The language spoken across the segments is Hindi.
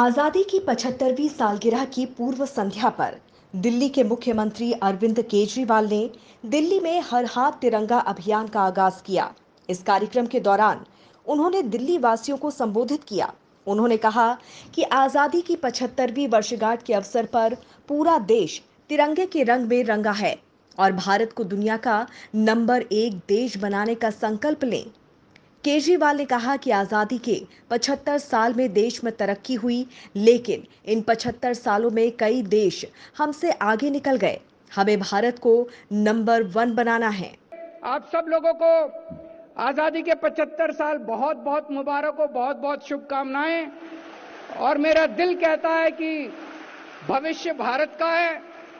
आजादी की 75वीं सालगिरह की पूर्व संध्या पर दिल्ली के मुख्यमंत्री अरविंद केजरीवाल ने दिल्ली में हर हाथ तिरंगा अभियान का आगाज किया। इस कार्यक्रम के दौरान उन्होंने दिल्ली वासियों को संबोधित किया। उन्होंने कहा कि आजादी की 75वीं वर्षगांठ के अवसर पर पूरा देश तिरंगे के रंग में रंगा है और भारत को दुनिया का नंबर 1 देश बनाने का संकल्प लें। केजरीवाल ने कहा कि आजादी के 75 साल में देश में तरक्की हुई, लेकिन इन 75 सालों में कई देश हमसे आगे निकल गए। हमें भारत को नंबर 1 बनाना है। आप सब लोगों को आजादी के 75 साल बहुत बहुत मुबारक हो, बहुत बहुत शुभकामनाएं। और मेरा दिल कहता है कि भविष्य भारत का है।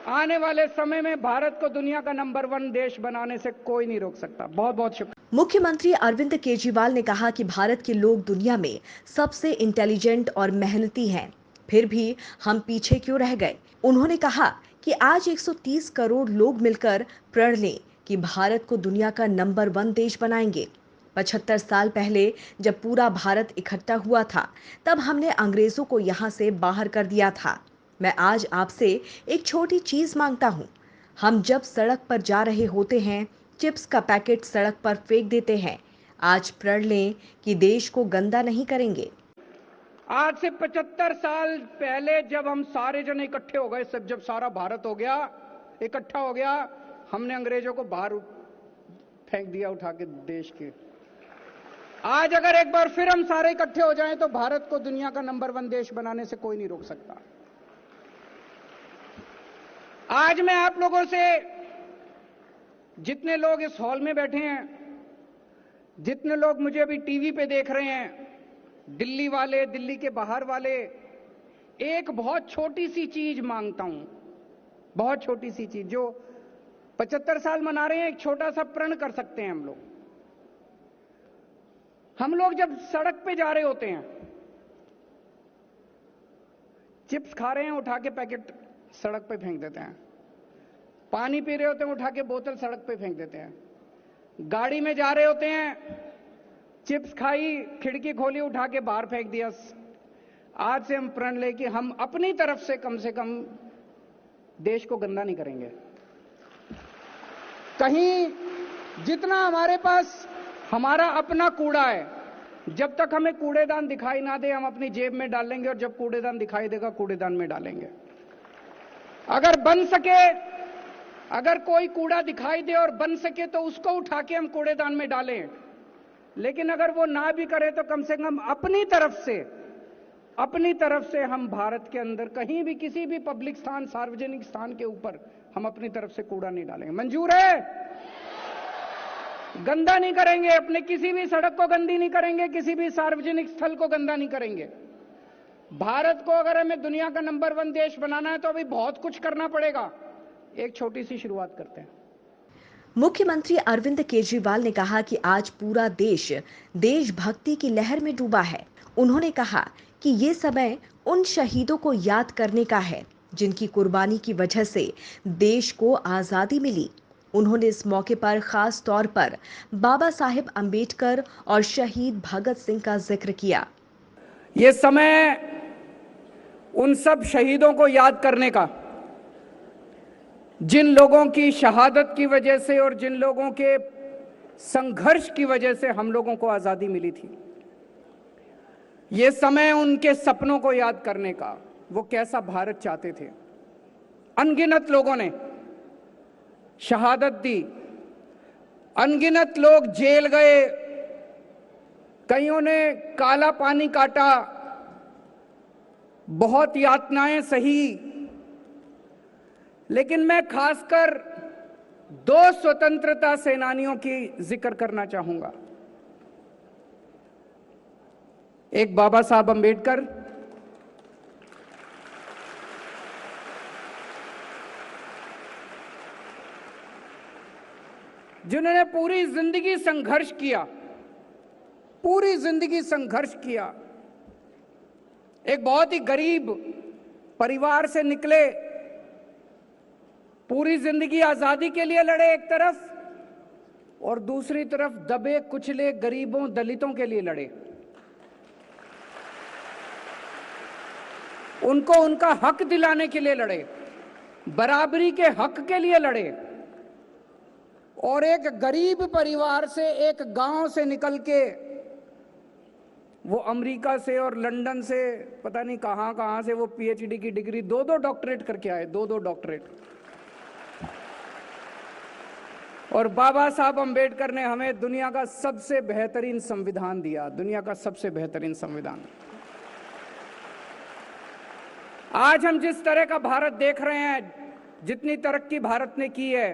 आने वाले समय में भारत को दुनिया का नंबर 1 देश बनाने से कोई नहीं रोक सकता। बहुत बहुत शुक्रिया। मुख्यमंत्री अरविंद केजरीवाल ने कहा कि भारत के लोग दुनिया में सबसे इंटेलिजेंट और मेहनती हैं, फिर भी हम पीछे क्यों रह गए। उन्होंने कहा कि आज 130 करोड़ लोग मिलकर प्रण लें कि भारत को दुनिया का नंबर 1 देश बनाएंगे। 75 साल पहले जब पूरा भारत इकट्ठा हुआ था, तब हमने अंग्रेजों को यहाँ से बाहर कर दिया था। मैं आज आपसे एक छोटी चीज मांगता हूँ। हम जब सड़क पर जा रहे होते हैं, चिप्स का पैकेट सड़क पर फेंक देते हैं। आज प्रण लें कि देश को गंदा नहीं करेंगे। आज से 75 साल पहले जब हम सारे जन इकट्ठे हो गए, सब जब सारा भारत हो गया, इकट्ठा हो गया, हमने अंग्रेजों को बाहर फेंक दिया उठा के देश के। आज अगर एक बार फिर हम सारे इकट्ठे हो जाएं तो भारत को दुनिया का नंबर 1 देश बनाने से कोई नहीं रोक सकता। आज मैं आप लोगों से, जितने लोग इस हॉल में बैठे हैं, जितने लोग मुझे अभी टीवी पे देख रहे हैं, दिल्ली वाले, दिल्ली के बाहर वाले, एक बहुत छोटी सी चीज मांगता हूं। बहुत छोटी सी चीज, जो 75 साल मना रहे हैं, एक छोटा सा प्रण कर सकते हैं हम लोग। हम लोग जब सड़क पे जा रहे होते हैं, चिप्स खा रहे हैं, उठा के पैकेट सड़क पे फेंक देते हैं। पानी पी रहे होते हैं, उठा के बोतल सड़क पे फेंक देते हैं। गाड़ी में जा रहे होते हैं, चिप्स खाई, खिड़की खोली, उठा के बाहर फेंक दिया। आज से हम प्रण ले कि हम अपनी तरफ से कम देश को गंदा नहीं करेंगे। कहीं जितना हमारे पास हमारा अपना कूड़ा है, जब तक हमें कूड़ेदान दिखाई ना दे, हम अपनी जेब में डालेंगे, और जब कूड़ेदान दिखाई देगा, कूड़ेदान में डालेंगे। अगर बन सके, अगर कोई कूड़ा दिखाई दे और बन सके तो उसको उठा के हम कूड़ेदान में डालें। लेकिन अगर वो ना भी करे तो कम से कम अपनी तरफ से हम भारत के अंदर कहीं भी, किसी भी पब्लिक स्थान, सार्वजनिक स्थान के ऊपर हम अपनी तरफ से कूड़ा नहीं डालेंगे। मंजूर है? गंदा नहीं करेंगे, अपने किसी भी सड़क को गंदी नहीं करेंगे, किसी भी सार्वजनिक स्थल को गंदा नहीं करेंगे। भारत को अगर हमें दुनिया का नंबर 1 देश बनाना है तो अभी बहुत कुछ करना पड़ेगा। एक छोटी सी शुरुआत करते हैं। मुख्यमंत्री अरविंद केजरीवाल ने कहा कि आज पूरा देश देशभक्ति की लहर में डूबा है। उन्होंने कहा कि ये समय उन शहीदों को याद करने का है जिनकी कुर्बानी की वजह से देश को आजादी मिली। उन्होंने इस मौके पर खास तौर पर बाबा साहेब अंबेडकर और शहीद भगत सिंह का जिक्र किया। ये समय उन सब शहीदों को याद करने का, जिन लोगों की शहादत की वजह से और जिन लोगों के संघर्ष की वजह से हम लोगों को आजादी मिली थी। ये समय उनके सपनों को याद करने का, वो कैसा भारत चाहते थे। अनगिनत लोगों ने शहादत दी, अनगिनत लोग जेल गए, कईयों ने काला पानी काटा, बहुत यातनाएं सही। लेकिन मैं खासकर 2 स्वतंत्रता सेनानियों की जिक्र करना चाहूंगा। एक बाबा साहब अंबेडकर, जिन्होंने पूरी जिंदगी संघर्ष किया, पूरी जिंदगी संघर्ष किया। एक बहुत ही गरीब परिवार से निकले, पूरी जिंदगी आजादी के लिए लड़े एक तरफ, और दूसरी तरफ दबे कुचले गरीबों, दलितों के लिए लड़े। उनको उनका हक दिलाने के लिए लड़े, बराबरी के हक के लिए लड़े और एक गरीब परिवार से, एक गांव से निकल के वो अमेरिका से और लंदन से पता नहीं कहां से वो पीएचडी की डिग्री, दो डॉक्टरेट करके आए, दो डॉक्टरेट। और बाबा साहब अंबेडकर ने हमें दुनिया का सबसे बेहतरीन संविधान दिया, दुनिया का सबसे बेहतरीन संविधान। आज हम जिस तरह का भारत देख रहे हैं, जितनी तरक्की भारत ने की है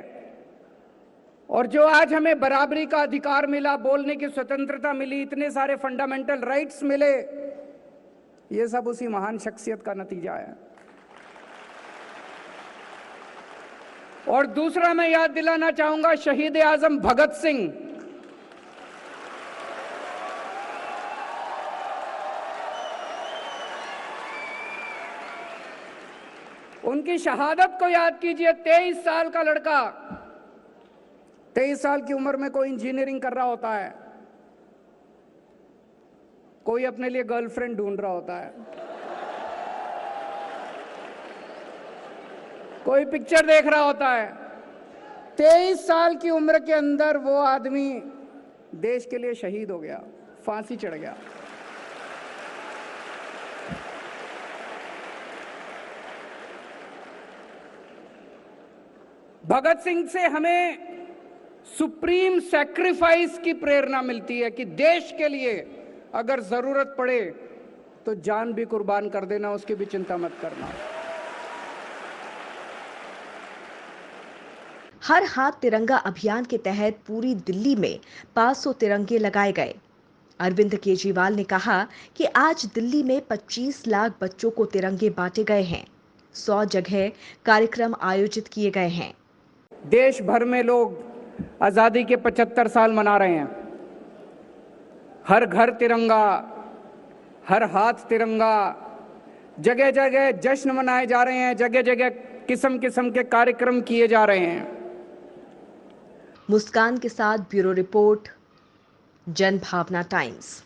और जो आज हमें बराबरी का अधिकार मिला, बोलने की स्वतंत्रता मिली, इतने सारे फंडामेंटल राइट्स मिले, ये सब उसी महान शख्सियत का नतीजा है। और दूसरा मैं याद दिलाना चाहूंगा शहीद आजम भगत सिंह। उनकी शहादत को याद कीजिए। 23 साल का लड़का, 23 साल की उम्र में कोई इंजीनियरिंग कर रहा होता है, कोई अपने लिए गर्लफ्रेंड ढूंढ रहा होता है, कोई पिक्चर देख रहा होता है। 23 साल की उम्र के अंदर वो आदमी देश के लिए शहीद हो गया, फांसी चढ़ गया। भगत सिंह से हमें सुप्रीम सैक्रिफाइस की प्रेरणा मिलती है कि देश के लिए अगर जरूरत पड़े तो जान भी कुर्बान कर देना, उसकी भी चिंता मत करना। हर हाथ तिरंगा अभियान के तहत पूरी दिल्ली में 500 तिरंगे लगाए गए। अरविंद केजरीवाल ने कहा कि आज दिल्ली में 25 लाख बच्चों को तिरंगे बांटे गए हैं। 100 जगह कार्यक्रम आयोजित किए गए हैं। देश भर में लोग आजादी के 75 साल मना रहे हैं। हर घर तिरंगा, हर हाथ तिरंगा, जगह जगह जश्न मनाए जा रहे हैं, जगह जगह किस्म किस्म के कार्यक्रम किए जा रहे हैं। मुस्कान के साथ ब्यूरो रिपोर्ट, जनभावना टाइम्स।